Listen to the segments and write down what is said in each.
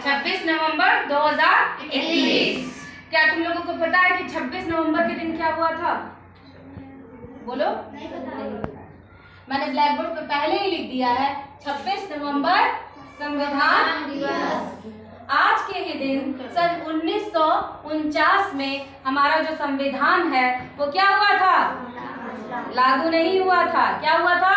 26 नवंबर 2021। क्या तुम लोगों को पता है कि 26 नवंबर के दिन क्या हुआ था? बोलो। नहीं पता। मैंने ब्लैक बोर्ड पे पहले ही लिख दिया है 26 नवंबर संविधान दिवस। आज के ही दिन सन 1949 में हमारा जो संविधान है वो क्या हुआ था? लागू नहीं हुआ था। क्या हुआ था?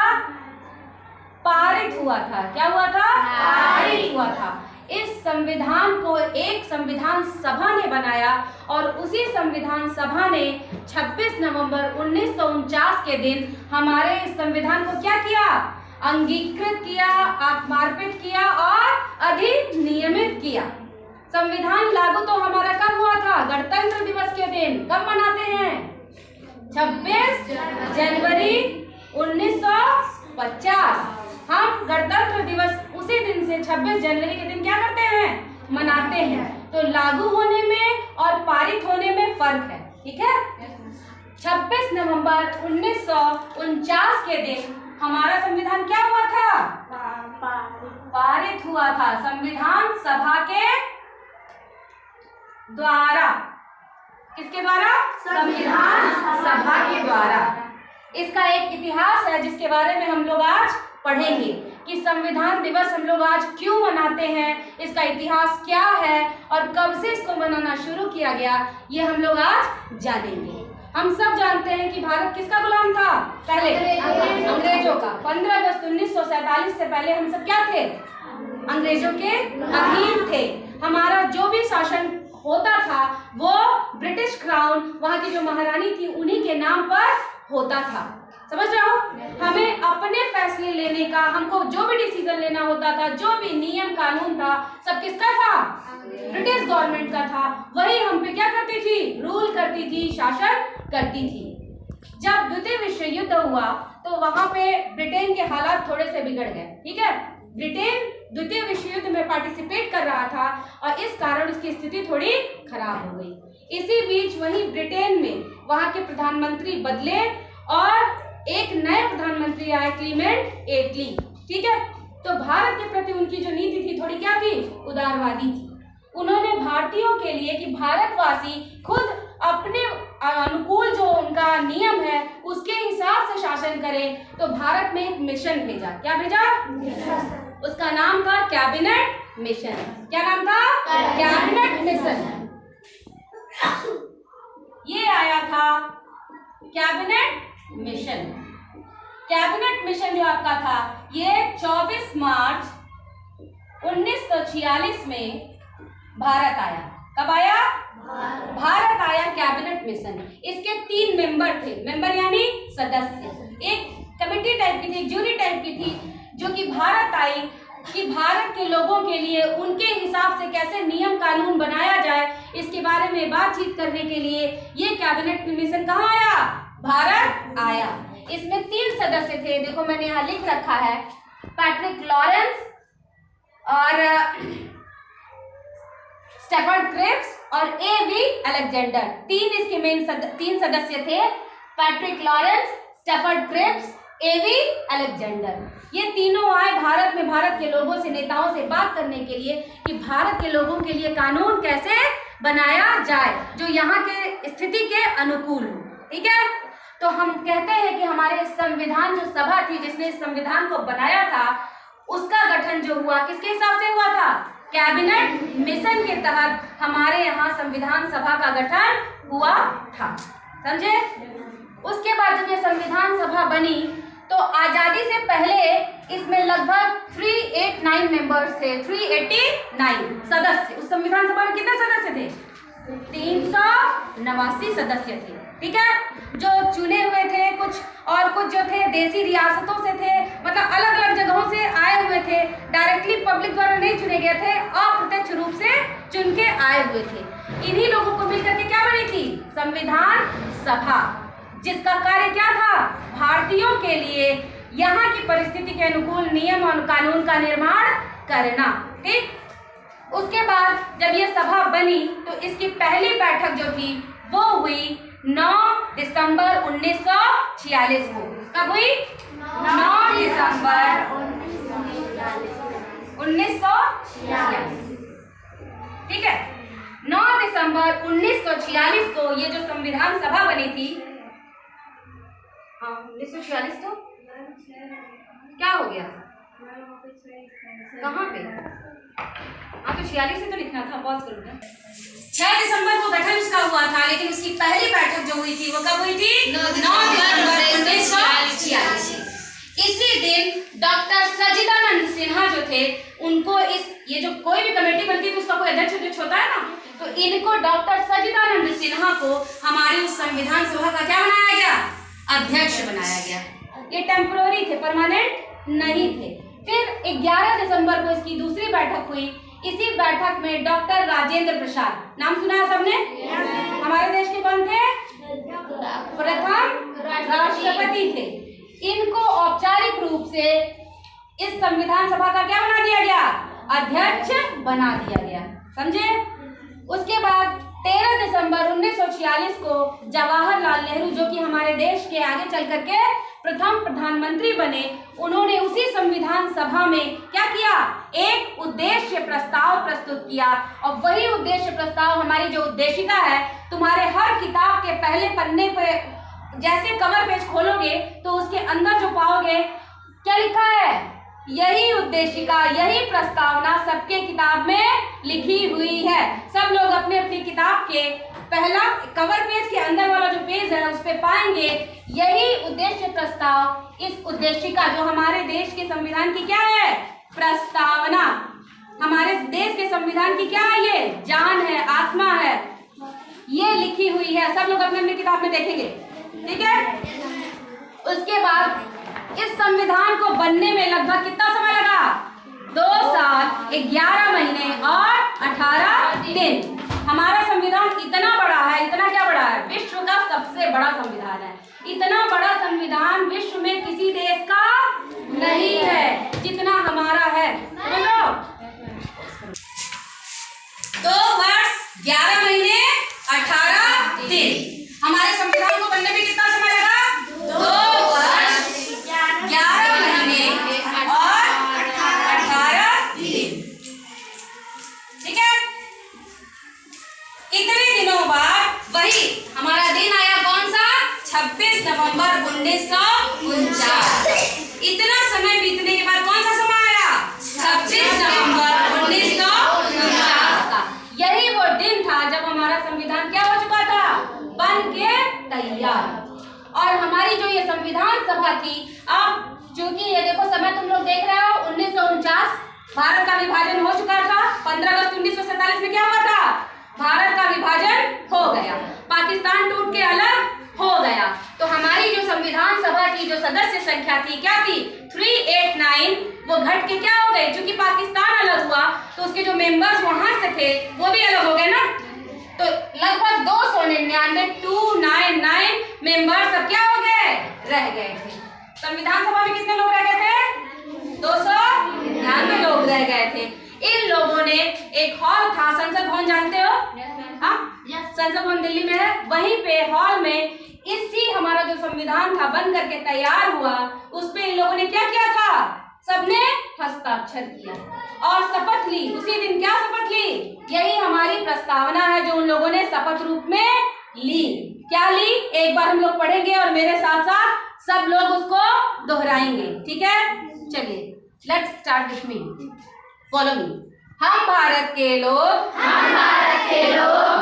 पारित हुआ था। क्या हुआ था? पारित हुआ था। इस संविधान को एक संविधान सभा ने बनाया और उसी संविधान सभा ने 26 नवंबर 1949 के दिन हमारे इस संविधान को क्या किया? अंगीकृत किया, आत्मार्पित किया और अधिनियमित किया। संविधान लागू तो हमारा कब हुआ था? गणतंत्र दिवस के दिन। कब मनाते हैं? 26 जनवरी 1950। हम गणतंत्र दिवस उसी दिन से 26 जनवरी के दिन क्या करते हैं? मनाते हैं। तो लागू होने में और पारित होने में फर्क है। ठीक है। 26 नवंबर 1949 के दिन हमारा संविधान क्या हुआ था? पारित हुआ था संविधान सभा के द्वारा। किसके द्वारा? संविधान सभा के द्वारा। इसका एक इतिहास है जिसके बारे में हम लोग आज पढ़ेंगे कि संविधान दिवस हम लोग आज क्यों मनाते हैं, इसका इतिहास क्या है और कब से इसको मनाना शुरू किया गया, ये हम लोग आज जानेंगे। हम सब जानते हैं कि भारत किसका गुलाम था? पहले अंग्रेजों का। 15 अगस्त 1947 से पहले हम सब क्या थे? अंग्रेजों के अधीन थे। हमारा जो भी शासन होता था वो ब्रिटिश क्राउन, वहाँ की जो महारानी थी, उन्हीं के नाम पर होता था। समझ रहे हो? हमें अपने फैसले लेने का, हमको जो भी डिसीजन लेना होता था, जो भी नियम कानून था, सब किसका था? ब्रिटिश गवर्नमेंट का था। वही हम पे क्या करती थी? रूल करती थी, शासन करती थी। जब द्वितीय विश्व युद्ध हुआ तो वहां पे ब्रिटेन के हालात थोड़े से बिगड़ गए। ठीक है। ब्रिटेन द्वितीय विश्व युद्ध में पार्टिसिपेट कर रहा था और इस कारण उसकी स्थिति थोड़ी खराब हो गई। इसी बीच वहीं ब्रिटेन में वहां के प्रधानमंत्री बदले और एक नए प्रधानमंत्री आए, क्लीमेंट एटली। ठीक है। तो भारत के प्रति उनकी जो नीति थी थोड़ी क्या थी? उदारवादी थी। उन्होंने भारतीयों के लिए कि भारतवासी खुद अपने अनुकूल जो उनका नियम है उसके हिसाब से शासन करें, तो भारत में एक मिशन भेजा। क्या भेजा? उसका नाम था कैबिनेट मिशन। क्या नाम था? Cabinet mission. ये आया था कैबिनेट मिशन। कैबिनेट मिशन जो आपका था ये 24 मार्च 1946 में भारत आया। कब आया? भारत आया कैबिनेट मिशन। इसके 3 मेंबर थे। मेंबर यानी सदस्य। एक कमेटी टाइप की थी, एक जूरी टाइप की थी जो कि भारत आई कि भारत के लोगों के लिए उनके हिसाब से कैसे नियम कानून बनाया जाए, इसके बारे में बातचीत करने के लिए ये कैबिनेट मिशन कहाँ आया? भारत आया। इसमें 3 सदस्य थे। देखो मैंने यहाँ लिख रखा है, पैट्रिक लॉरेंस और स्टेफर्ड क्रिप्स और A.V. अलेक्जेंडर। 3 इसके मेन 3 सदस्य थे, Patrick Lawrence, Stafford Cripps, A.V. Alexander. ये तीनों आए भारत में भारत के लोगों से, नेताओं से बात करने के लिए कि भारत के लोगों के लिए कानून कैसे बनाया जाए जो यहाँ के स्थिति के अनुकूल हो। ठीक है। तो हम कहते हैं कि हमारे संविधान जो सभा थी जिसने इस संविधान को बनाया था उसका गठन जो हुआ किसके हिसाब से हुआ था? कैबिनेट मिशन के तहत हमारे यहाँ संविधान सभा का गठन हुआ था। समझे? उसके बाद जब ये संविधान सभा बनी तो आजादी से पहले इसमें लगभग 389 मेंबर्स थे। 389 सदस्य। उस संविधान सभा में कितने सदस्य थे? 389 सदस्य थे। ठीक है। जो चुने हुए थे कुछ और कुछ जो थे देसी रियासतों से थे, मतलब अलग अलग जगहों से आए हुए थे। डायरेक्टली पब्लिक द्वारा नहीं चुने गए थे, अप्रत्यक्ष रूप से चुन के आए हुए थे। इन्हीं लोगों को मिलकर के क्या बनी थी? संविधान सभा, जिसका कार्य क्या था? भारतीयों के लिए यहाँ की परिस्थिति के अनुकूल नियम और कानून का निर्माण करना। ठीक। उसके बाद जब ये सभा बनी तो इसकी पहली बैठक जो थी वो हुई 9 दिसंबर 1946 को। कब हुई? 9 दिसंबर 1946। दिसंबर 1946 को ये जो संविधान सभा बनी थी, हाँ 1946 को क्या हो गया, कहाँ पे, हाँ तो 46 से तो लिखना था, पॉज करूँगा। 6 दिसंबर को गठन इसका हुआ था, लेकिन उसकी पहली बैठक जो हुई थी वो कब हुई थी? 9 दिसंबर 1946। इसी दिन डॉक्टर सच्चिदानंद सिन्हा जो थे, उनको ये जो कोई भी कमेटी बनती है तो उसका कोई अध्यक्ष होता है ना, तो इनको डॉक्टर सच्चिदानंद सिन्हा को हमारे उस संविधान सभा का क्या बनाया गया? अध्यक्ष बनाया गया। ये टेम्पोररी थे, परमानेंट नहीं थे। फिर 11 दिसंबर को इसकी दूसरी बैठक हुई। इसी बैठक में डॉक्टर राजेंद्र प्रसाद, नाम सुना है सबने? हमारे देश के कौन थे? प्रथम राष्ट्रपति थे। इनको औपचारिक रूप से इस संविधान सभा का क्या बना दिया गया? अध्यक्ष बना दिया गया। समझे? उसके बाद 13 दिसंबर 1946 को जवाहरलाल नेहरू, जो कि हमारे देश के आगे चल करके प्रथम प्रधानमंत्री बने, उन्होंने उसी संविधान सभा में क्या किया? एक उद्देश्य प्रस्ताव प्रस्तुत किया। और वही उद्देश्य प्रस्ताव, हमारी जो उद्देशिका है, तुम्हारे हर किताब के पहले पन्ने पे जैसे कवर पेज खोलोगे तो उसके अंदर जो पाओगे क्या लिखा है? यही उद्देशिका, यही प्रस्तावना सबके किताब में लिखी हुई है। सब लोग अपने अपनी किताब के पहला कवर पेज के अंदर वाला जो पेज है उस पे पाएंगे यही उद्देश्य प्रस्ताव। इस उद्देशिका जो हमारे देश के संविधान की क्या है? प्रस्तावना। हमारे देश के संविधान की क्या है? ये जान है, आत्मा है, ये लिखी हुई है। सब लोग अपने अपनी किताब में देखेंगे, ठीक है? उसके बाद इस संविधान को बनने में लगभग कितना समय लगा? 2 साल 11 महीने और 18 दिन। हमारा संविधान इतना बड़ा है, इतना क्या बड़ा है? विश्व का सबसे बड़ा संविधान है। इतना बड़ा संविधान विश्व में किसी देश का नहीं है जितना हमारा है। बोलो 2 वर्ष 11 महीने 18 दिन। हमारे संविधान को बनने में कितना समय लगा? 2 वर्ष 11 महीने और 18 दिन। ठीक है? इतने दिनों बाद वही हमारा दिन आया, कौन सा? 26 नवंबर 1949। इतना समय बीतने के बाद कौन सा समय आया? 26 नवंबर 1949 का। यही वो दिन था जब हमारा संविधान क्या हो चुका था? बन के तैयार। और हमारी जो ये संविधान सभा थी, अब चूंकि ये देखो समय तुम लोग देख रहे हो, 1949 भारत का विभाजन हो चुका था। 15 अगस्त 1947 में क्या हुआ था? भारत का विभाजन हो गया, पाकिस्तान टूट के अलग हो गया। तो हमारी जो संविधान सभा की जो सदस्य संख्या थी क्या थी? 389। वो घट के क्या हो गए? क्योंकि पाकिस्तान अलग हुआ तो उसके जो मेंबर्स वहां से थे वो भी अलग हो गए ना, तो लगभग 299 मेंबर्स सब क्या हो गए? रह गए थे। संविधान सभा में कितने लोग रह गए थे? 299 लोग रह गए थे। इन लोगों ने एक हॉल था, संसद भवन जानते हो? हाँ, संसद भवन दिल्ली में है। वहीं पे हॉल में इसी हमारा जो संविधान था बन करके तैयार हुआ, उस पे इन लोगों ने क्या किया था? सबने हस्ताक्षर किया और शपथ ली। उसी दिन क्या शपथ ली? यही हमारी प्रस्तावना है जो उन लोगों ने शपथ रूप में ली। क्या ली? एक बार हम लोग पढ़ेंगे और मेरे साथ साथ सब लोग उसको दोहराएंगे, ठीक है? चलिए, let's start with me, follow me. हम भारत के लोग,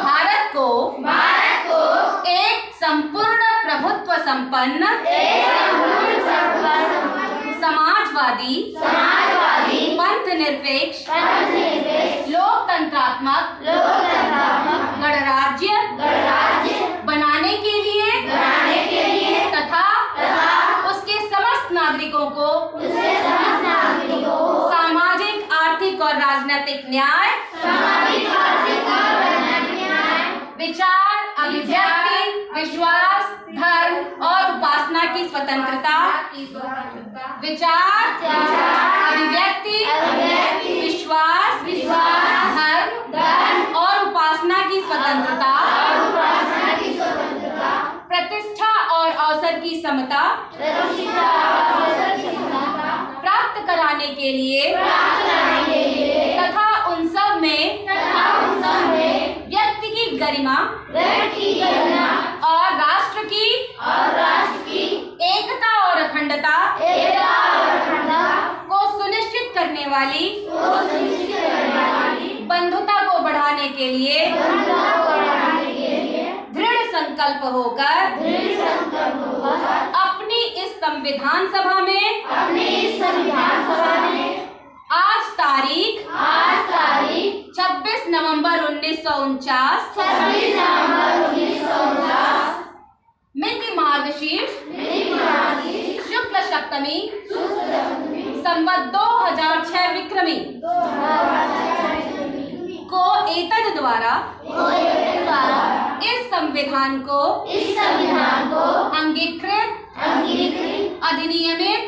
भारत को एक संपूर्ण प्रभुत्व संपन्न, समाजवादी, पंथ निरपेक्ष, लोकतंत्रात्मक गणराज्य बनाने के लिए तथा उसके समस्त नागरिकों को सामाजिक, आर्थिक और राजनीतिक न्याय, विचार, अभिव्यक्ति, विश्वास, धर्म और उपासना की स्वतंत्रता, विचार, अभिव्यक्ति, विश्वास, धर्म और उपासना की स्वतंत्रता, प्रतिष्ठा और अवसर की समता प्राप्त कराने के लिए तथा उन सब में व्यक्ति की वाली, बंधुता को बढ़ाने के लिए दृढ़ संकल्प होकर अपनी इस संविधान सभा में आज तारीख 26 नवंबर 1949 मिति मार्गशीर्ष शुक्ल सप्तमी संवत 2006 विक्रमी को एतद द्वारा इस संविधान को अंगीकृत अधिनियमित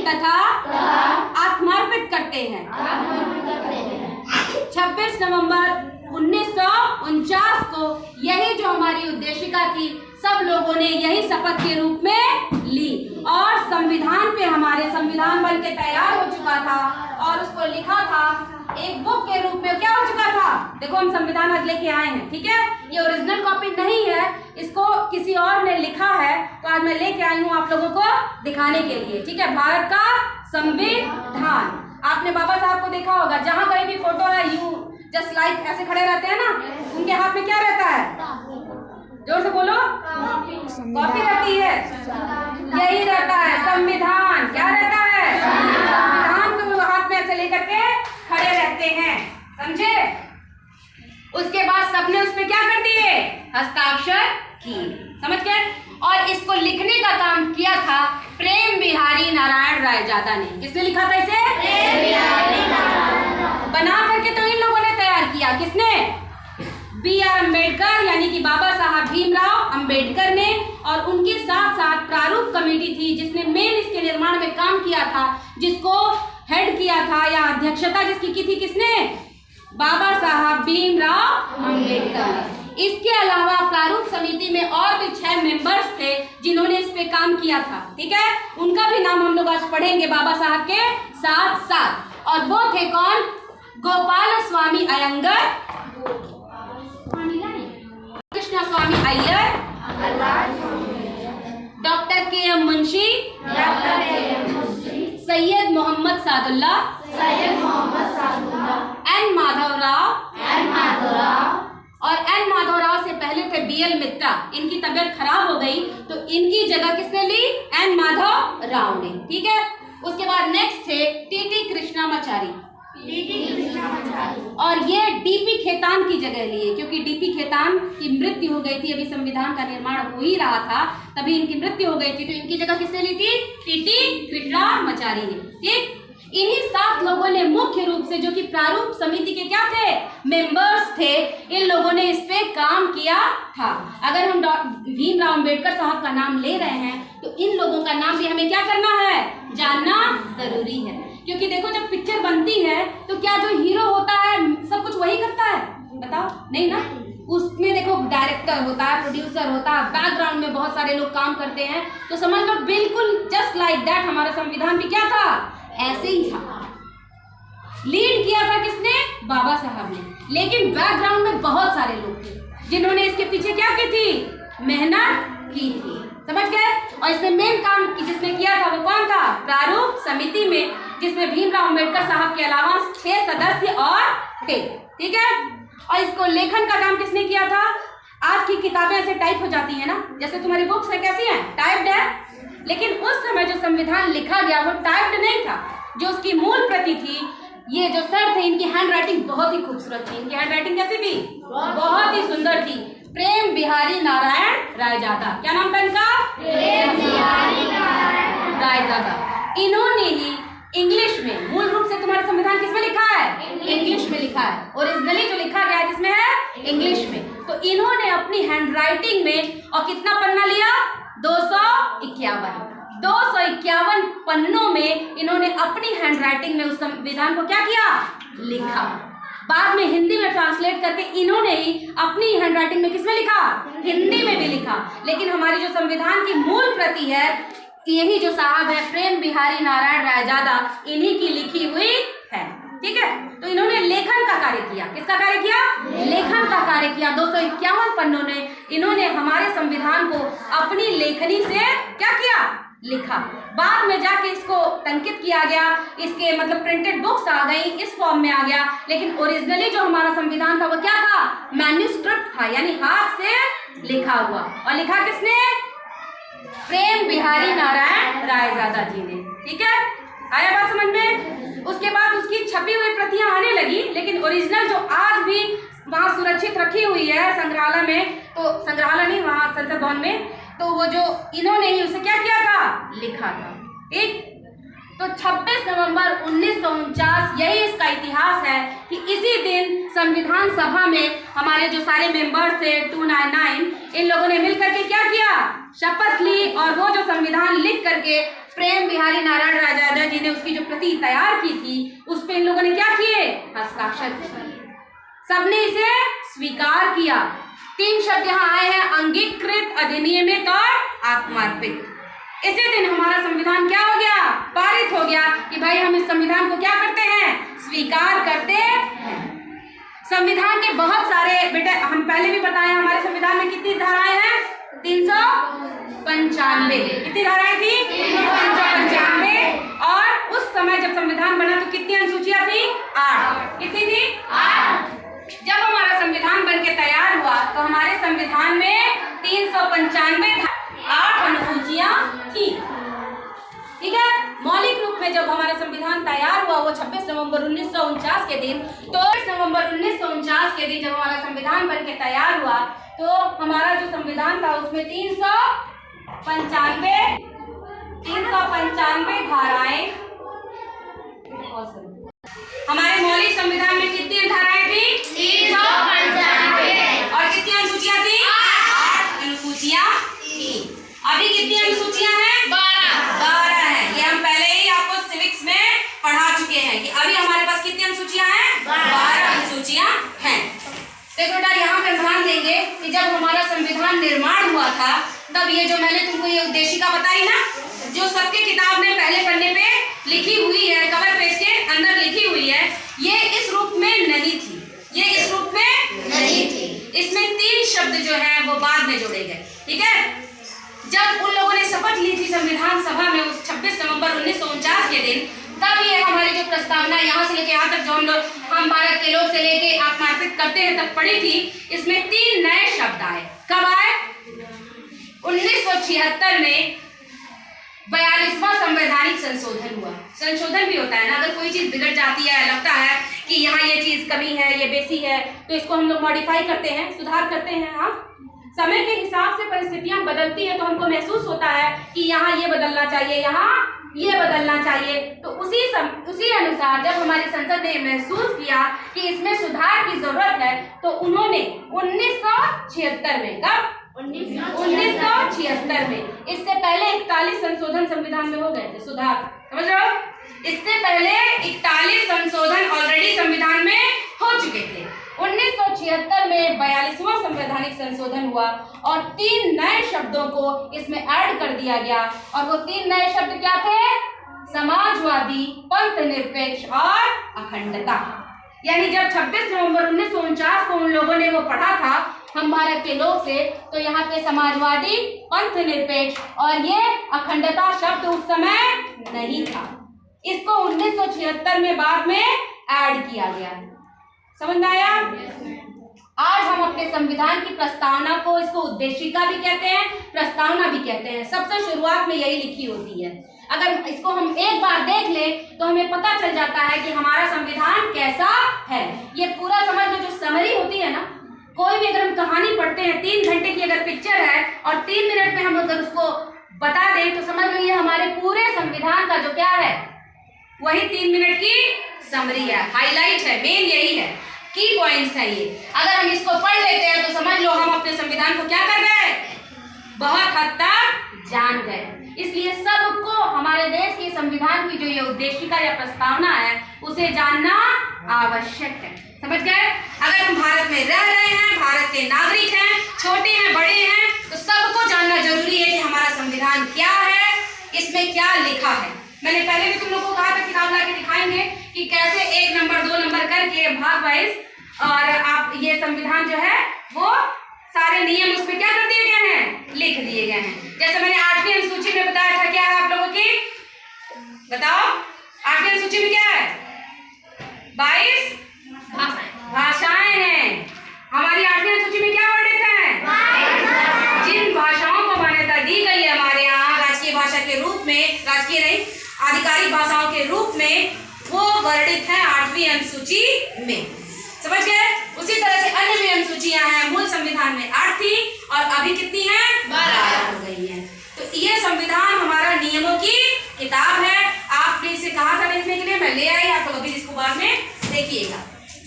तथा आत्मार्पित करते हैं। 26 नवंबर 1949 को यही जो हमारी उद्देशिका थी, सब लोगों ने यही शपथ के रूप में ली और संविधान पे हमारे संविधान बन के तैयार हो चुका था और उसको लिखा था एक बुक के रूप में। क्या हो चुका था? देखो हम संविधान आज लेके आए हैं, ठीक है। ये ओरिजिनल कॉपी नहीं है, इसको किसी और ने लिखा है, तो आज मैं लेके आई हूँ आप लोगों को दिखाने के लिए, ठीक है। भारत का संविधान। आपने बाबा साहब को देखा होगा, जहाँ कहीं भी फोटो है यू जस्ट लाइक ऐसे खड़े रहते हैं ना, उनके हाथ में क्या रहता है? जोर से बोलो। कॉपी रहती है, यही रहता है संविधान। क्या रहता है? संविधान को हाथ में ऐसे लेकर के खड़े रहते हैं, समझे। उसके बाद सबने उस पे क्या कर दिए? हस्ताक्षर किए, समझ गए। और इसको लिखने का काम किया था प्रेम बिहारी नारायण रायजादा ने। किसने लिखा था इसे? प्रेम बिहारी नारायण। बना करके तो इन लोगों ने तैयार किया। किसने? B.R. अम्बेडकर, यानी कि बाबा साहब भीमराव अम्बेडकर ने। और उनके साथ साथ प्रारूप कमेटी थी जिसने मेन इसके निर्माण में काम किया था, जिसको हेड किया था या अध्यक्षता जिसकी की थी किसने? बाबा साहब भीमराव अम्बेडकर। इसके अलावा प्रारूप समिति में और भी 6 मेंबर्स थे जिन्होंने इस पे काम किया था, ठीक है। उनका भी नाम हम लोग आज पढ़ेंगे बाबा साहब के साथ साथ। और वो थे कौन? Gopalaswami Ayyangar, Krishnaswami Ayyar, doctor KM. Munshi, Syed Mohammad Saadulla, N Madhav Rao, और एन माधव राव से पहले थे B.L. मित्रा। इनकी तबीयत खराब हो गई तो इनकी जगह किसने ली? एन माधव राव ने, ठीक है। उसके बाद नेक्स्ट थे टी.टी. कृष्णामाचारी, और ये D.P. खेतान की जगह लिए, क्योंकि D.P. खेतान की मृत्यु हो गई थी। अभी संविधान का निर्माण हो ही रहा था, तभी इनकी मृत्यु हो गई थी, तो इनकी जगह किसने ली थी? टी.टी. कृष्णामाचारी ने, ठीक। इन्हीं 7 लोगों ने मुख्य रूप से, जो कि प्रारूप समिति के क्या थे? मेंबर्स थे, इन लोगों ने इस पे काम किया था। अगर हम भीमराव अम्बेडकर साहब का नाम ले रहे हैं तो इन लोगों का नाम भी हमें क्या करना है? जानना जरूरी है। क्योंकि देखो जब पिक्चर बनती है तो क्या जो हीरो होता है सब कुछ वही करता है? बताओ, नहीं ना। उसमें देखो डायरेक्टर होता है, प्रोड्यूसर होता है, बैकग्राउंड में बहुत सारे लोग काम करते हैं। तो समझ लो बिल्कुल जस्ट लाइक दैट हमारा संविधान भी क्या था? ऐसे ही था। लीड किया था किसने? बाबा साहब ने। लेकिन बैकग्राउंड में बहुत सारे लोग थे जिन्होंने इसके पीछे क्या की थी? मेहनत की थी, समझ गए। और इसमें मेन काम जिसने किया था वो कौन था? प्रारूप समिति में, जिसमें भीमराव अम्बेडकर साहब के अलावा 6 सदस्य और थे, ठीक है। और इसको लेखन का काम किसने किया था? आज की किताबें ऐसे टाइप हो जाती है ना, जैसे तुम्हारी बुक्स है कैसी है? टाइप्ड है। लेकिन उस समय जो संविधान लिखा गया वो टाइप्ड नहीं था। जो उसकी मूल प्रति थी, ये जो सर थे इनकी हैंड राइटिंग बहुत ही खूबसूरत थी। इनकी हैंड राइटिंग कैसी थी? बहुत ही सुंदर थी। प्रेम बिहारी नारायण रायजादा। क्या नाम था इनका? प्रेम बिहारी नारायण रायजादा। इन्होंने ही इंग्लिश में, मूल रूप से तुम्हारा संविधान किसमें लिखा है? इंग्लिश में लिखा है। ओरिजिनली जो लिखा गया है किसमें है? इंग्लिश में। तो इन्होंने अपनी हैंड राइटिंग में, और कितना पन्ना लिया? 251 पन्नों में इन्होंने अपनी हैंड राइटिंग में उस संविधान को क्या किया? लिखा। बाद में हिंदी में ट्रांसलेट करके इन्होंने ही अपनी हैंड राइटिंग में किसमें लिखा? हिंदी में भी लिखा। लेकिन हमारी जो संविधान की मूल प्रति है, यही जो साहब है प्रेम बिहारी नारायण रायजादा, इन्हीं की लिखी हुई है, ठीक है। तो इन्होंने लेखन का कार्य किया। किसका कार्य किया? लेखन का कार्य किया। 251 पन्नों ने इन्होंने हमारे संविधान को अपनी लेखनी से क्या किया? लिखा। बाद में जाके इसको टंकित किया गया, इसके मतलब प्रिंटेड बुक्स आ गई, इस फॉर्म में आ गया, लेकिन ओरिजिनली जो हमारा संविधान था वो क्या था? मैन्युस्क्रिप्ट था, यानी हाथ से लिखा हुआ। और लिखा किसने? प्रेम बिहारी नारायण रायजादा जी ने। ठीक है, आया बात समझ में? उसके बाद उसकी छपी हुई प्रतियां आने लगी, लेकिन ओरिजिनल जो आज भी वहां सुरक्षित रखी हुई है संग्रहालय में, तो संग्रहालय नहीं, वहां संसद भवन में, तो वो जो इन्होंने ही उसे क्या किया था? लिखा था। ठीक, तो 26 नवंबर 1949 यही इसका इतिहास है कि इसी दिन संविधान सभा में हमारे जो सारे मेंबर्स थे 299, इन लोगों ने मिलकर के क्या किया? शपथ ली, और वो जो संविधान लिख करके प्रेम बिहारी नारायण रायजादा जी ने उसकी जो प्रति तैयार की थी, उस पे इन लोगों ने क्या किए? हस्ताक्षर किए। सबने इसे स्वीकार किया। 3 शब्द यहाँ आए हैं, अंगीकृत, अधिनियमित और आत्मार्पित। इसी दिन हमारा संविधान क्या हो गया? पारित हो गया कि भाई हम इस संविधान को क्या करते हैं? स्वीकार करते हैं। संविधान के बहुत सारे, बेटा हम पहले भी बताए, हमारे संविधान में कितनी धाराएं हैं? 395। कितनी धाराएं थी? 395। और उस समय जब संविधान बना तो कितनी अनुसूचियां थी? 8। कितनी थी? 8। जब हमारा संविधान बन के तैयार हुआ तो हमारे संविधान में 395 8 अनुसूचियां थी। ठीक है, मौलिक रूप में जब हमारा संविधान तैयार हुआ वो 26 नवंबर 1949 के दिन, तो 26 नवंबर 1949 के दिन जब हमारा संविधान बन के तैयार हुआ तो हमारा जो संविधान था उसमें 395 धाराएं, हमारे मौलिक संविधान में कितनी धाराएं थी? 395। और कितनी अनुसूचियां थी? 8 अनुसूचियां थी। अभी कितनी अनुसूचियां हैं? 12 है। ये हम पहले ही आपको सिविक्स में पढ़ा चुके हैं कि अभी हमारे पास कितनी अनुसूचियां हैं? 12 अनुसूचियां हैं। देखो बेटा, यहाँ पे ध्यान देंगे कि जब हमारा संविधान निर्माण हुआ था तब ये जो मैंने तुमको ये उद्देशिका बताई ना, जो सबके किताब में पहले पन्ने पे लिखी हुई है, कवर पेज के अंदर लिखी हुई है, ये इस रूप में नहीं थी। ये इस रूप में नहीं थी। इसमें 3 शब्द जो हैं वो बाद में जोड़े गए। ठीक है, जब उन लोगों ने शपथ ली थी संविधान सभा में उस 26 नवंबर 1949 के दिन, तब ये हमारी जो प्रस्तावना यहाँ से लेके यहाँ तक जो हम भारत के लोग से लेके आत्मार्पित करते हैं तब पढ़ी थी, इसमें 3 नए शब्द आए। कब आए? 1976 में 42वां संवैधानिक संशोधन हुआ। संशोधन भी होता है ना, अगर कोई चीज बिगड़ जाती है, लगता है कि यहाँ ये चीज कमी है, ये बेसी है, तो इसको हम लोग मॉडिफाई करते हैं, सुधार करते हैं। हाँ, समय के हिसाब से परिस्थितियां बदलती है तो हमको महसूस होता है कि यहाँ ये बदलना चाहिए, यहाँ ये बदलना चाहिए। तो उसी अनुसार जब हमारी संसद ने महसूस किया कि इसमें सुधार की जरूरत है, तो उन्होंने 1976 में, कब? 1976 में, इससे पहले 41 संशोधन संविधान में हो गए थे, सुधार, समझ रहे हो? इससे पहले 41 संशोधन ऑलरेडी संविधान में हो चुके थे। 1976 में 42वां संवैधानिक संशोधन हुआ और 3 नए शब्दों को इसमें ऐड कर दिया गया, और वो 3 नए शब्द क्या थे? समाजवादी, पंथ निरपेक्ष और अखंडता। यानी जब 26 नवंबर 1949 को उन लोगों ने वो पढ़ा था हम भारत के लोग से, तो यहाँ पे समाजवादी, पंथ निरपेक्ष और ये अखंडता शब्द उस समय नहीं था। इसको 1976 में बाद में ऐड किया गया। समझ में आया? आज हम अपने संविधान की प्रस्तावना को, इसको उद्देशिका भी कहते हैं, प्रस्तावना भी कहते हैं। सबसे शुरुआत में यही लिखी होती है। अगर इसको हम एक बार देख लें तो हमें पता चल जाता है कि हमारा संविधान कैसा है। ये पूरा समझ लो, जो समरी होती है ना, कोई भी अगर हम कहानी पढ़ते हैं, 3 घंटे की अगर पिक्चर है और 3 मिनट में हम अगर उसको बता दें तो समझ लो ये हमारे पूरे संविधान का जो क्या है, वही 3 मिनट की समरी है, हाईलाइट है, मेन यही है, की पॉइंट्स है ये। अगर हम इसको पढ़ लेते हैं तो समझ लो हम अपने संविधान को क्या कर गए, बहुत हद तक जान गए। इसलिए सबको हमारे देश के संविधान की जो ये उद्देशिका या प्रस्तावना है उसे जानना आवश्यक है। समझ गए? अगर हम भारत में रह रहे हैं, भारत के नागरिक हैं, छोटे हैं, बड़े हैं, तो सबको जानना जरूरी है कि हमारा संविधान क्या है, इसमें क्या लिखा है। मैंने पहले भी तुम लोगों को कहा था किताब ला के दिखाएंगे कि कैसे 1 नंबर 2 नंबर करके भाग वाइज, और आप ये संविधान जो है वो सारे नियम उसमें क्या कर दिए गए हैं, लिख दिए गए हैं। जैसे मैंने 8वीं अनुसूची में बताया था, क्या बताओ, 8वीं अनुसूची में क्या है? 22 भाषाएं हैं। हमारी 8वीं अनुसूची में क्या वर्णित है? जिन भाषाओं को मान्यता दी गई है हमारे यहाँ राजकीय भाषा के रूप में, राजकीय नहीं आधिकारिक भाषाओं के रूप में, वो वर्णित है 8वीं अनुसूची में। समझ गए? उसी तरह से अन्य भी अनुसूचियां हैं। मूल संविधान में 8 थी और अभी कितनी है? 12 हो गई है। तो ये संविधान हमारा नियमों की किताब है। आपने इसे कहा था देखने के लिए, मैं ले आई, आप लोग अभी इसको बाद में देखिएगा।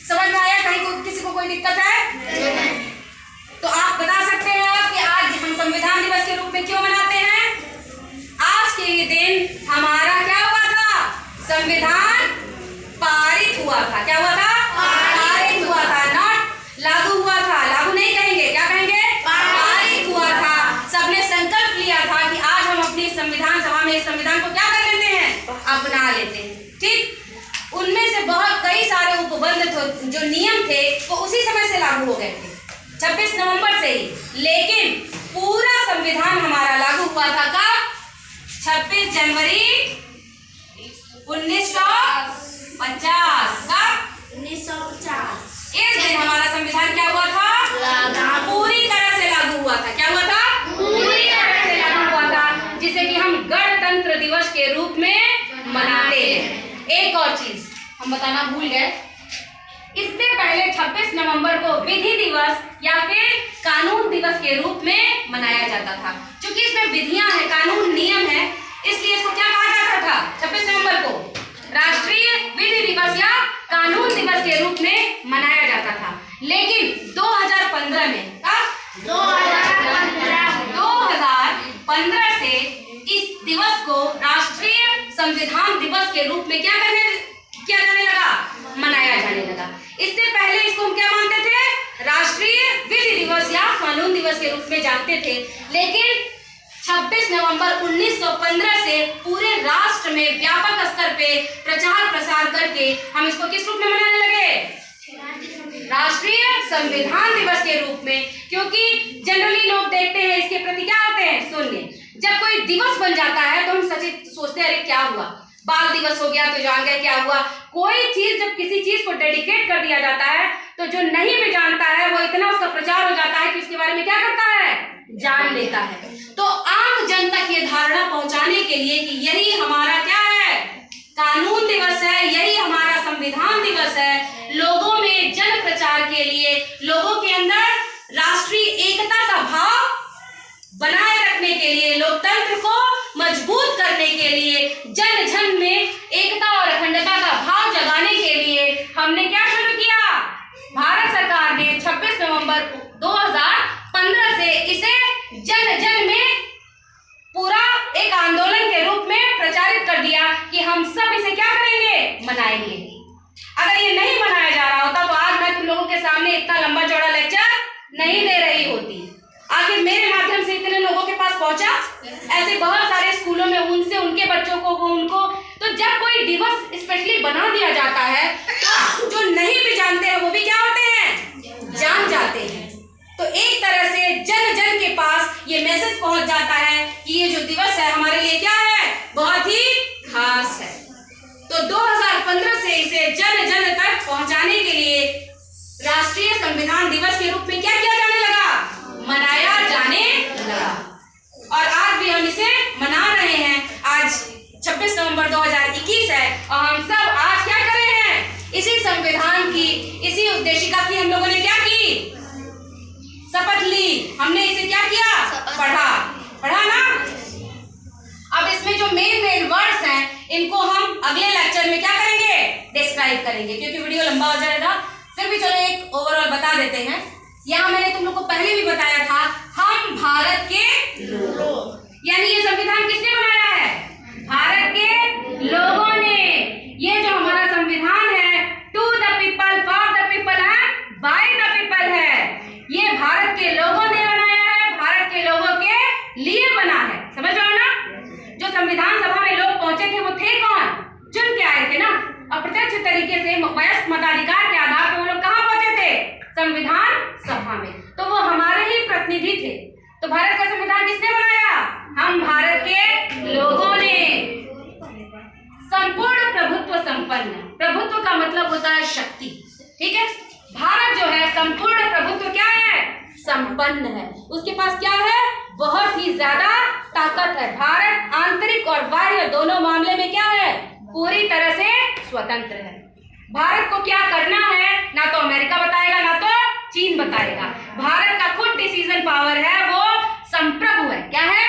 समझ में आया? कहीं को किसी को कोई दिक्कत है? तो आप बता सकते हैं कि आज हम संविधान दिवस के रूप में क्यों मनाते हैं? आज के ये दिन हमारा क्या हुआ था? संविधान पारित हुआ था। क्या हुआ था? पारित हुआ था, नॉट लागू हुआ था। लागू नहीं कहेंगे, क्या कहेंगे? पारित हुआ था। सबने संकल्प लिया था कि आज हम अपनी संविधान सभा में इस संविधान को क्या कर लेते हैं? अपना लेते हैं। ठीक, उनमें से बहुत कई सारे उपबंध जो नियम थे वो उसी समय से लागू हो गए थे, 26 नवंबर से ही। लेकिन पूरा संविधान हमारा लागू हुआ था कब? 26 जनवरी 1950। कब? 1950। इस दिन हमारा संविधान क्या हुआ था? पूरी तरह से लागू हुआ था। क्या हुआ था? पूरी तरह से लागू हुआ था, जिसे कि हम गणतंत्र दिवस के रूप में मनाते हैं। एक और चीज हम बताना भूल गए, इससे पहले 26 नवंबर को विधि दिवस या फिर कानून दिवस के रूप में मनाया जाता था। क्योंकि इसमें विधियां हैं, कानून नियम है, इसलिए इसको क्या कहा जाता था? 26 नवंबर को राष्ट्रीय विधि दिवस या कानून दिवस के रूप में मनाया जाता था। लेकिन 2015 में, 2015 से इस दिवस को राष्ट्रीय संविधान दिवस के रूप में किया जाने लगा, मनाया जाने लगा। इससे पहले इसको हम क्या मानते थे? राष्ट्रीय विधि दिवस या कानून दिवस के रूप में जानते थे। लेकिन 26 नवंबर 1915 से पूरे राष्ट्र में व्यापक स्तर पे प्रचार प्रसार करके हम इसको किस रूप में मनाने लगे? राष्ट्रीय संविधान दिवस के रूप में। क्योंकि जनरली लोग देखते हैं इसके प्रति क्या होते हैं? शून्य। जब कोई दिवस बन जाता है तो हम सचित सोचते हैं, अरे क्या हुआ, बाल दिवस हो गया तो जान गए क्या हुआ। कोई चीज जब किसी चीज को डेडिकेट कर दिया जाता है तो जो नहीं भी जानता है वो इतना उसका प्रचार हो जाता है कि उसके बारे में क्या करता है? जान लेता है। तो आम जन तक ये धारणा पहुंचाने के लिए कि यही हमारा क्या है? कानून दिवस है, यही हमारा संविधान दिवस है। लोगों में जन प्रचार के लिए, लोगों के अंदर राष्ट्रीय एकता का भाव बनाए रखने के लिए, लोकतंत्र को मजबूत करने के लिए, जन जन में एकता और अखंडता का भाव जगाने के लिए हमने क्या शुरू किया? भारत सरकार ने 26 नवंबर 2015 से इसे जन जन में पूरा एक आंदोलन के रूप में प्रचारित कर दिया कि हम सब इसे क्या करेंगे? मनाएंगे। अगर ये नहीं मनाया जा रहा होता तो आज मैं तुम लोगों के सामने इतना लंबा चौड़ा लेक्चर नहीं दे रही होती। आखिर मेरे माध्यम से इतने लोगों के पास पहुंचा, ऐसे बहुत सारे स्कूलों में उनसे उनके बच्चों को वो उनको। तो जब कोई दिवस स्पेशली बना दिया जाता है तो जो नहीं भी जानते हैं वो भी क्या होते हैं? जान जाते हैं। तो एक तरह से जन जन के पास ये मैसेज पहुंच जाता है कि ये जो दिवस है हमारे लिए क्या है? बहुत ही खास है। तो 2015 से इसे जन जन तक पहुंचाने के लिए राष्ट्रीय संविधान दिवस के रूप में क्या किया जाने लगा? मनाया जाने लगा। और आज भी हम इसे मना रहे हैं। आज 26 नवंबर 2021 है और हम सब आज क्या कर रहे हैं? इसी संविधान की, इसी उद्देशिका की हम लोगों ने क्या की? शपथ ली। हमने इसे क्या किया? पढ़ा ना। अब इसमें जो मेन वर्ड्स हैं इनको हम अगले लेक्चर में क्या करेंगे? डिस्क्राइब करेंगे, क्योंकि वीडियो लंबा हो जाएगा। फिर भी चलो एक ओवरऑल बता देते हैं। यहाँ मैंने तुम लोग को पहले भी बताया था, हम भारत के लोग, यानी ये संविधान किसने बनाया है? भारत के लोगों ने। ये जो हमारा संविधान है to the people, for the people and by the people है। ये भारत के लोगों ने बनाया है, भारत के लोगों के लिए बना है। समझ रहे हो ना? जो संविधान सभा में लोग पहुंचे थे वो थे कौन? चुन के आए थे ना। अप्रत्यक्ष तरीके से वयस्क मताधिकार के आधार पर वो लोग कहाँ पहुंचे थे? संविधान सभा में। तो वो हमारे ही प्रतिनिधि थे। तो भारत का संविधान किसने बनाया? हम भारत के लोगों ने। संपूर्ण प्रभुत्व संपन्न है। प्रभुत्व का मतलब होता है शक्ति, ठीक है। भारत जो है संपूर्ण प्रभुत्व क्या है, संपन्न है। उसके पास क्या है, बहुत ही ज्यादा ताकत है। भारत आंतरिक और बाह्य दोनों मामले में क्या है, पूरी तरह से स्वतंत्र है। भारत को क्या करना है ना तो अमेरिका बताएगा ना तो चीन बताएगा। भारत का खुद डिसीजन पावर है, वो संप्रभु है। क्या है,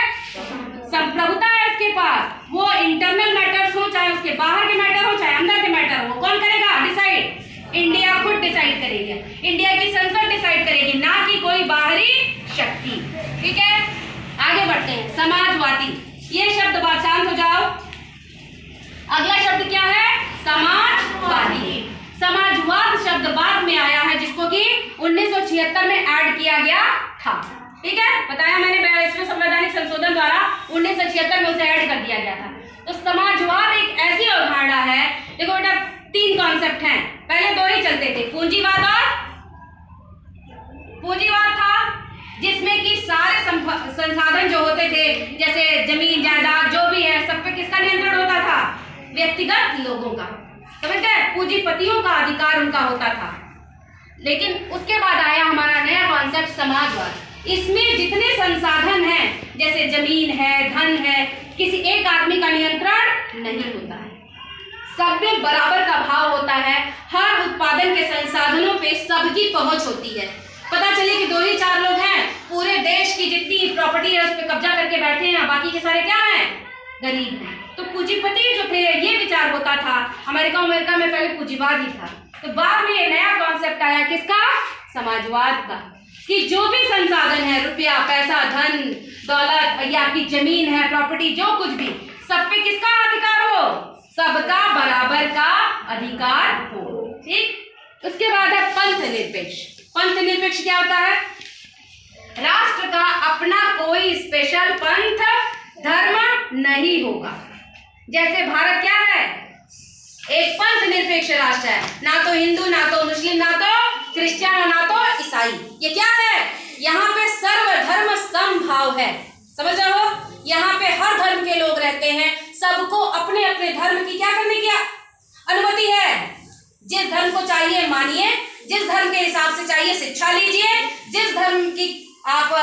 संप्रभुता है इसके पास। वो इंटरनल मैटर्स हो, चाहे उसके बाहर के मैटर हो, चाहे अंदर के मैटर हो, कौन करेगा डिसाइड, इंडिया खुद डिसाइड करेगी। इंडिया की संसद डिसाइड करेगी, ना कि कोई बाहरी शक्ति, ठीक है। आगे बढ़ते हैं, समाजवादी। ये शब्द बात, शांत हो जाओ। अगला शब्द क्या है, समाजवादी। समाजवाद शब्द बाद में आया है, जिसको कि 1976 में ऐड किया गया था, ठीक है। बताया मैंने 42वें संवैधानिक संशोधन द्वारा 1976 में उसे ऐड कर दिया गया था। तो समाजवाद एक ऐसी अवधारणा है, देखो बेटा 3 कॉन्सेप्ट हैं, पहले 2 ही चलते थे, पूंजीवाद था, जिसमें कि सारे संसाधन जो होते थे, जैसे जमीन जायदाद जो भी है, सब पे किसका नियंत्रण होता था, व्यक्तिगत लोगों का, समझते हैं, पूंजीपतियों का अधिकार उनका होता था। लेकिन उसके बाद आया हमारा नया कॉन्सेप्ट समाजवाद। इसमें जितने संसाधन हैं, जैसे जमीन है, धन है, किसी एक आदमी का नियंत्रण नहीं होता है, सब में बराबर का भाव होता है। हर उत्पादन के संसाधनों पे सबकी पहुंच होती है। पता चले कि 2 ही 4 लोग हैं, पूरे देश की जितनी प्रॉपर्टी है उस पर कब्जा करके बैठे हैं, बाकी के सारे क्या हैं, गरीब हैं। तो पूंजीपति जो थे, ये विचार होता था। अमेरिका में पहले पूंजीवाद ही था। तो बाद में ये नया कॉन्सेप्ट आया, किसका, समाजवाद का, कि जो भी संसाधन है, रुपया, पैसा, धन दौलत, या आपकी जमीन है, प्रॉपर्टी, जो कुछ भी, सब पे किसका अधिकार हो, सबका बराबर का अधिकार हो, ठीक। उसके बाद है पंथ निरपेक्ष। पंथ निरपेक्ष क्या होता है, राष्ट्र का अपना कोई स्पेशल पंथ धर्म नहीं होगा। जैसे भारत क्या है, एक पंथ निरपेक्ष राष्ट्र है, ना तो हिंदू, ना तो मुस्लिम, ना तो क्रिश्चियन, ना तो ईसाई। ये क्या है, यहाँ पे सर्वधर्म समभाव है, समझ रहे हो। यहाँ पे हर धर्म के लोग रहते हैं, सबको अपने अपने धर्म की क्या करने की अनुमति है। जिस धर्म को चाहिए मानिए, जिस धर्म के हिसाब से चाहिए शिक्षा लीजिए, जिस धर्म की आप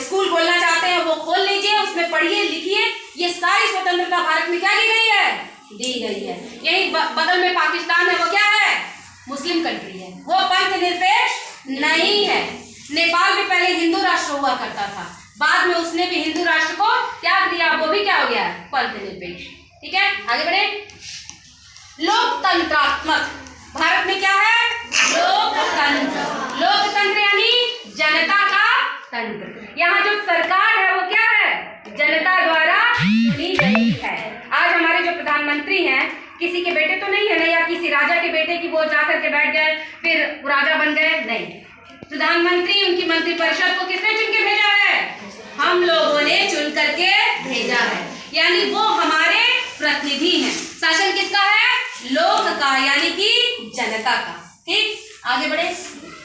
स्कूल खोलना चाहते हैं वो खोल लीजिए, उसमें पढ़िए लिखिए। ये सारी स्वतंत्रता भारत में क्या की गई है, दी गई है। यही बगल में पाकिस्तान है, वो क्या है, मुस्लिम कंट्री है, वो पंथ निरपेक्ष नहीं है। नेपाल भी पहले हिंदू राष्ट्र हुआ करता था, बाद में उसने भी हिंदू राष्ट्र को त्याग दिया, वो भी क्या हो गया, पंथ निरपेक्ष, ठीक है। आगे बढ़े, लोकतंत्रात्मक। भारत में क्या है, लोकतंत्र। लोकतंत्र यानी जनता का तंत्र। यहाँ जो सरकार है वो क्या है, जनता द्वारा चुनी गई है। आज हमारे जो प्रधानमंत्री हैं, किसी के बेटे तो नहीं है ना, या किसी राजा के बेटे की वो जाकर के बैठ गए फिर राजा बन गए, नहीं। प्रधानमंत्री, उनकी मंत्रिपरिषद को किसने चुन के भेजा है, हम लोगों ने चुन करके भेजा है, यानी वो हमारे प्रतिनिधि हैं। शासन किसका है, लोक का, यानी कि जनता का, ठीक। आगे बढ़े,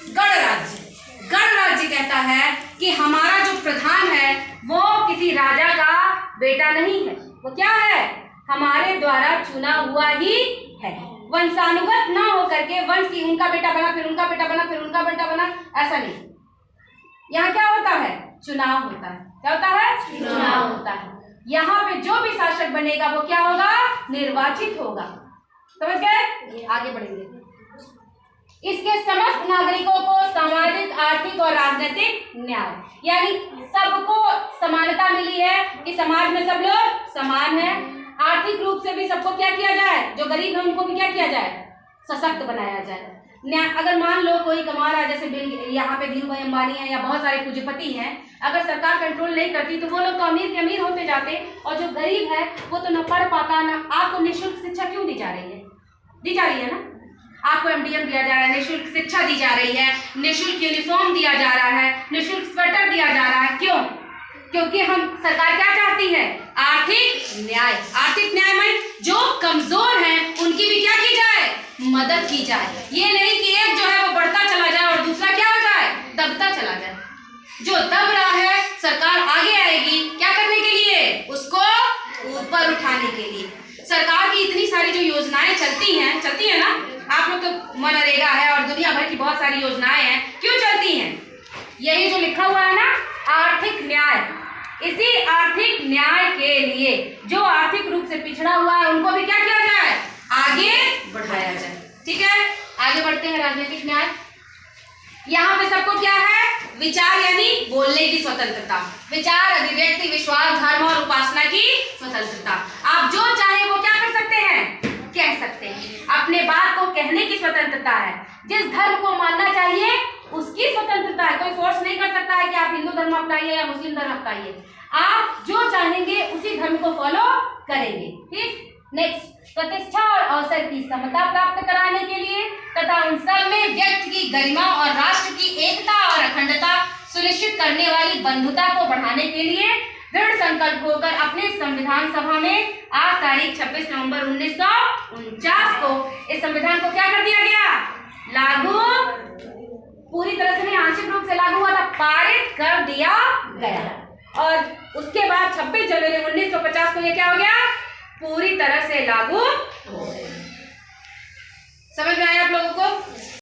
गणराज्य। गणराज्य कहता है कि हमारा जो प्रधान है वो किसी राजा का बेटा नहीं है, वो क्या है, हमारे द्वारा चुना हुआ ही है। वंशानुगत ना हो करके वंश की उनका बेटा बना, फिर उनका बेटा बना, फिर उनका बेटा बना, ऐसा नहीं। यहाँ क्या होता है, चुनाव होता है। क्या होता है, चुनाव होता है। यहाँ पे जो भी शासक बनेगा वो क्या होगा, निर्वाचित होगा, समझ गए। आगे बढ़ेंगे, इसके समस्त नागरिकों को सामाजिक, आर्थिक और राजनीतिक न्याय, यानी सबको समानता मिली है कि समाज में सब लोग समान हैं। आर्थिक रूप से भी सबको क्या किया जाए, जो गरीब है उनको भी क्या किया जाए, सशक्त बनाया जाए। न्याय, अगर मान लो कोई कमा रहा है, जैसे यहाँ पे धीरू भाई अंबानी है या बहुत सारे पूंजीपति हैं, अगर सरकार कंट्रोल नहीं करती तो वो लोग तो अमीर के अमीर होते जाते, और जो गरीब है वो तो न पढ़ पाता ना। आपको निःशुल्क शिक्षा क्यों दी जा रही है, दी जा रही है ना, आपको MDM दिया जा रहा है, निःशुल्क शिक्षा दी जा रही है, निःशुल्क यूनिफॉर्म दिया जा रहा है, निःशुल्क स्वेटर दिया जा रहा है। क्यों, क्योंकि हम सरकार क्या चाहती है, आर्थिक न्याय। आर्थिक न्याय में जो कमजोर हैं उनकी भी क्या की जाए, मदद की जाए। ये नहीं कि एक जो है वो बढ़ता चला जाए और दूसरा क्या हो जाए, दबता चला जाए। जो दब रहा है सरकार आगे आएगी क्या करने के लिए, उसको ऊपर उठाने के लिए। सरकार की इतनी सारी जो योजनाएं चलती हैं ना, आप लोग तो मनरेगा है और दुनिया भर की बहुत सारी योजनाएं हैं, क्यों चलती हैं? यही जो लिखा हुआ है ना, आर्थिक न्याय। इसी आर्थिक न्याय के लिए जो आर्थिक रूप से पिछड़ा हुआ है उनको भी क्या किया जाए, आगे बढ़ाया जाए। ठीक है, आगे बढ़ते हैं। राजनीतिक न्याय, यहाँ पे सबको क्या है, विचार यानी बोलने की स्वतंत्रता, विचार, अभिव्यक्ति, विश्वास, धर्म और उपासना की स्वतंत्रता। आप जो चाहे वो क्या कर सकते हैं, कह सकते हैं। अपने बात को कहने की स्वतंत्रता है। जिस धर्म को मानना चाहिए उसकी स्वतंत्रता है। कोई फोर्स नहीं कर सकता है कि आप हिंदू धर्म अपनाइए या मुस्लिम धर्म अपनाइए। आप जो चाहेंगे उसी धर्म को फॉलो करेंगे। ठीक, नेक्स्ट, प्रतिष्ठा और अवसर की समता प्राप्त कराने के लिए तथा उन सब में व्यक्ति की गरिमा और राष्ट्र की एकता और अखंडता सुनिश्चित करने वाली बंधुता को बढ़ाने के लिए दृढ़ संकल्प होकर अपने संविधान सभा में आज तारीख 26 नवंबर 1949 को इस संविधान को क्या कर दिया गया, लागू, पूरी तरह से नहीं, आंशिक रूप से लागू हुआ था, पारित कर दिया गया। और उसके बाद 26 जनवरी 1950 को ये क्या हो गया, पूरी तरह से लागू हो गया। समझ में आया आप लोगों को?